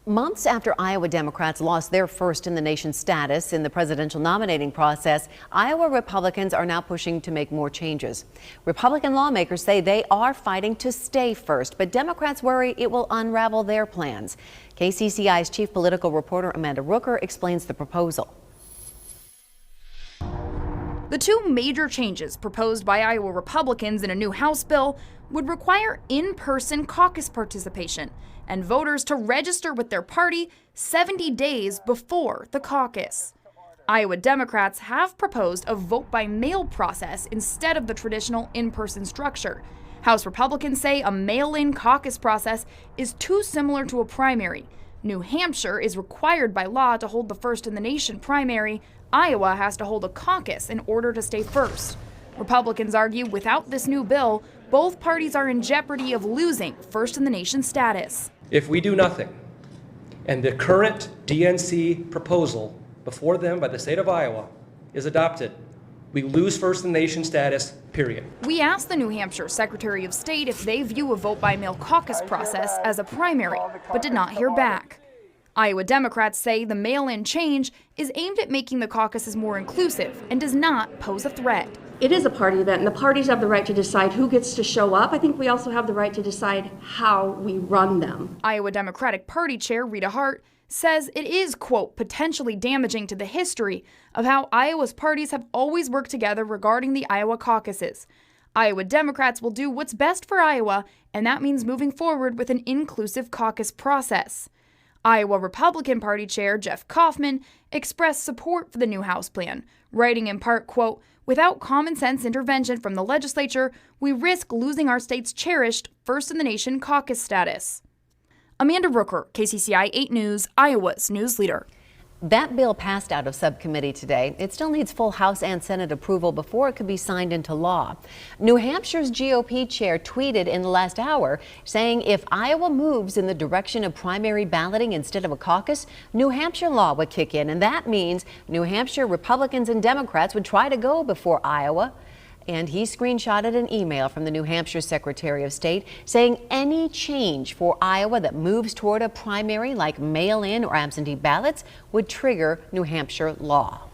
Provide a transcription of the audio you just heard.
Months after Iowa Democrats lost their first-in-the-nation status in the presidential nominating process, Iowa Republicans are now pushing to make more changes. Republican lawmakers say they are fighting to stay first, but Democrats worry it will unravel their plans. KCCI's chief political reporter Amanda Rooker explains the proposal. The two major changes proposed by Iowa Republicans in a new House bill would require in-person caucus participation and voters to register with their party 70 days before the caucus. Iowa Democrats have proposed a vote-by-mail process instead of the traditional in-person structure. House Republicans say a mail-in caucus process is too similar to a primary. New Hampshire is required by law to hold the first-in-the-nation primary. Iowa has to hold a caucus in order to stay first. Republicans argue without this new bill, both parties are in jeopardy of losing first-in-the-nation status. If we do nothing, and the current DNC proposal before them by the state of Iowa is adopted, we lose first-in-the-nation status, period. We asked the New Hampshire Secretary of State if they view a vote-by-mail caucus process as a primary, but did not hear back. Iowa Democrats say the mail-in change is aimed at making the caucuses more inclusive and does not pose a threat. It is a party event, and the parties have the right to decide who gets to show up. I think we also have the right to decide how we run them. Iowa Democratic Party Chair Rita Hart says it is, quote, potentially damaging to the history of how Iowa's parties have always worked together regarding the Iowa caucuses. Iowa Democrats will do what's best for Iowa, and that means moving forward with an inclusive caucus process. Iowa Republican Party Chair Jeff Kaufman expressed support for the new House plan, writing in part, quote, without common sense intervention from the legislature, we risk losing our state's cherished first-in-the-nation caucus status. Amanda Rooker, KCCI 8 News, Iowa's news leader. That bill passed out of subcommittee today. It still needs full House and Senate approval before it could be signed into law. New Hampshire's GOP chair tweeted in the last hour saying if Iowa moves in the direction of primary balloting instead of a caucus, New Hampshire law would kick in, and that means New Hampshire Republicans and Democrats would try to go before Iowa. And he screenshotted an email from the New Hampshire Secretary of State saying any change for Iowa that moves toward a primary like mail-in or absentee ballots would trigger New Hampshire law.